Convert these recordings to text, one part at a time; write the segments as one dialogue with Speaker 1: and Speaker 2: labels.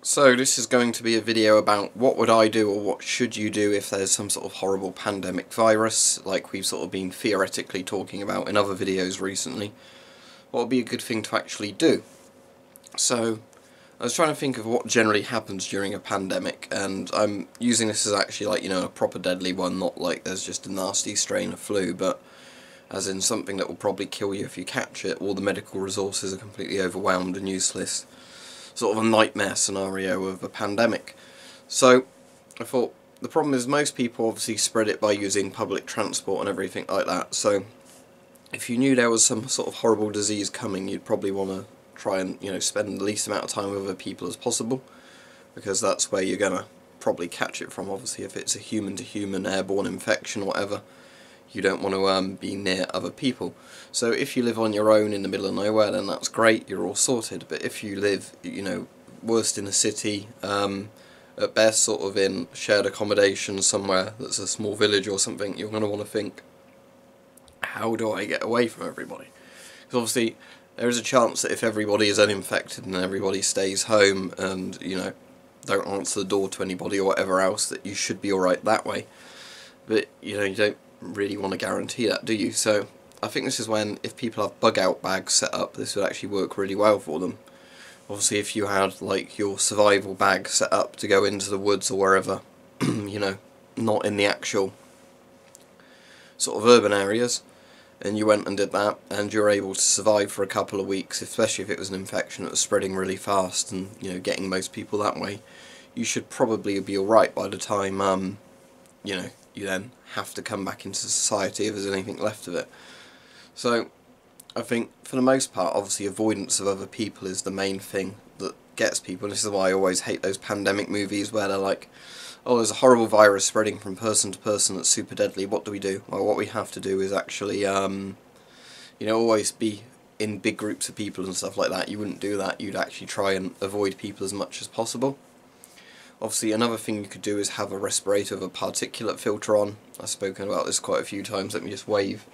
Speaker 1: So this is going to be a video about what would I do or what should you do if there's some sort of horrible pandemic virus, like we've sort of been theoretically talking about in other videos recently. What would be a good thing to actually do? So I was trying to think of what generally happens during a pandemic, and I'm using this as actually like, a proper deadly one, not like there's just a nasty strain of flu, but as in something that will probably kill you if you catch it. All the medical resources are completely overwhelmed and useless. Sort of a nightmare scenario of a pandemic. So I thought the problem is most people obviously spread it by using public transport and everything like that. So if you knew there was some sort of horrible disease coming, you'd probably want to try and spend the least amount of time with other people as possible, because that's where you're gonna probably catch it from. Obviously, if it's a human-to-human airborne infection or whatever, you don't want to be near other people. So if you live on your own in the middle of nowhere, then that's great, you're all sorted. But if you live, worst in a city, at best sort of in shared accommodation somewhere that's a small village or something, you're going to want to think, how do I get away from everybody? Because obviously there is a chance that if everybody is uninfected and everybody stays home and, don't answer the door to anybody or whatever else, that you should be alright that way. But, you don't really want to guarantee that, do you? So I think this is when, if people have bug out bags set up, this would actually work really well for them. Obviously if you had like your survival bag set up to go into the woods or wherever, not in the actual sort of urban areas, and you went and did that and you're able to survive for a couple of weeks, especially if it was an infection that was spreading really fast and getting most people that way, you should probably be alright by the time you then have to come back into society if there's anything left of it. So I think for the most part, obviously avoidance of other people is the main thing that gets people, and this is why I always hate those pandemic movies where they're like, oh, there's a horrible virus spreading from person to person that's super deadly, what do we do? Well, what we have to do is actually always be in big groups of people and stuff like that. You wouldn't do that, you'd actually try and avoid people as much as possible. Obviously another thing you could do is have a respirator with a particulate filter on. I've spoken about this quite a few times. Let me just wave.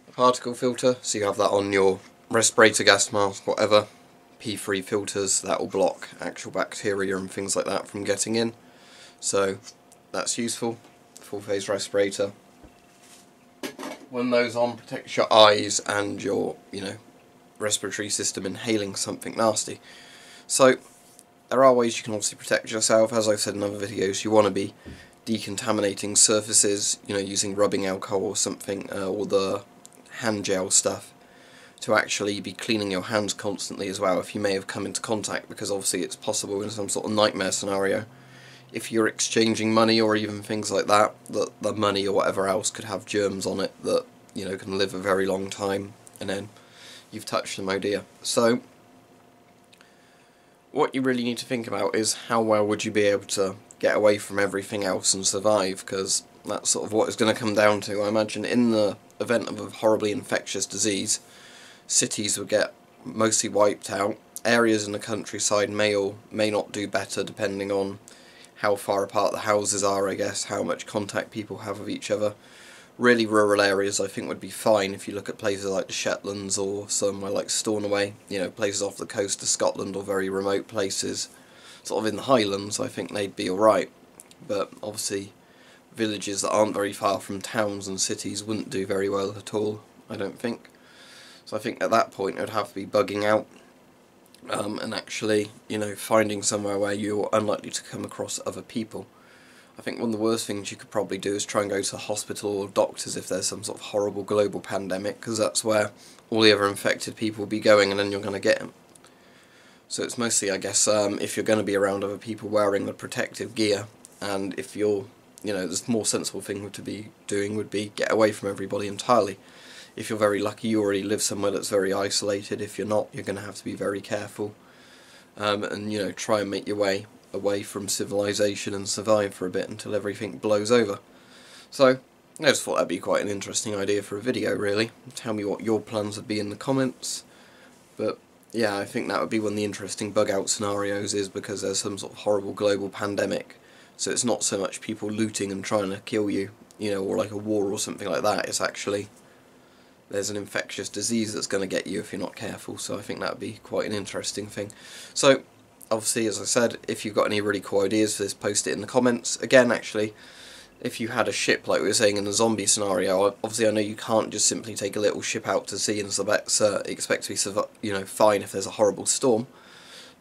Speaker 1: A particle filter, so you have that on your respirator, gas mask, whatever. P3 filters, that will block actual bacteria and things like that from getting in. So that's useful. Full phase respirator. When those on, protects your eyes and your, respiratory system inhaling something nasty. So there are ways you can obviously protect yourself. As I've said in other videos, you want to be decontaminating surfaces, using rubbing alcohol or something, or the hand gel stuff, to actually be cleaning your hands constantly as well if you may have come into contact, because obviously it's possible in some sort of nightmare scenario, if you're exchanging money or even things like that, that the money or whatever else could have germs on it that, can live a very long time, and then you've touched them, oh dear. So what you really need to think about is how well would you be able to get away from everything else and survive, because that's sort of what it's going to come down to. I imagine in the event of a horribly infectious disease, cities would get mostly wiped out. Areas in the countryside may or may not do better depending on how far apart the houses are, I guess, how much contact people have with each other. Really rural areas I think would be fine if you look at places like the Shetlands or somewhere like Stornoway, places off the coast of Scotland or very remote places, sort of in the Highlands. I think they'd be alright, but obviously villages that aren't very far from towns and cities wouldn't do very well at all, I don't think. So I think at that point it would have to be bugging out, and actually, finding somewhere where you're unlikely to come across other people. I think one of the worst things you could probably do is try and go to the hospital or doctors if there's some sort of horrible global pandemic, because that's where all the other infected people will be going, and then you're going to get them. So it's mostly, I guess, if you're going to be around other people, wearing the protective gear, and if you're, the more sensible thing to be doing would be get away from everybody entirely. If you're very lucky, you already live somewhere that's very isolated. If you're not, you're going to have to be very careful, and try and make your way away from civilization and survive for a bit until everything blows over. So I just thought that'd be quite an interesting idea for a video, really. Tell me what your plans would be in the comments. But yeah, I think that would be one of the interesting bug out scenarios, is because there's some sort of horrible global pandemic, so it's not so much people looting and trying to kill you, or like a war or something like that. It's actually there's an infectious disease that's going to get you if you're not careful. So I think that would be quite an interesting thing. So obviously, as I said, if you've got any really cool ideas for this, post it in the comments. Again, actually, if you had a ship, like we were saying in the zombie scenario, obviously I know you can't just simply take a little ship out to sea and expect to be, fine if there's a horrible storm,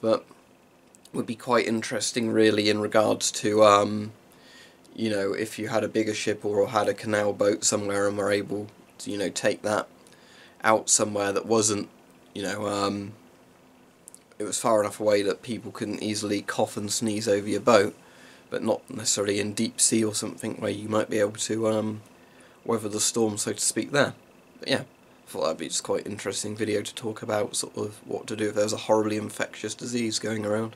Speaker 1: but it would be quite interesting, really, in regards to, if you had a bigger ship or had a canal boat somewhere and were able to, take that out somewhere that wasn't, it was far enough away that people couldn't easily cough and sneeze over your boat, but not necessarily in deep sea or something where you might be able to weather the storm, so to speak, there. But yeah, I thought that'd be just quite an interesting video to talk about, sort of what to do if there's a horribly infectious disease going around.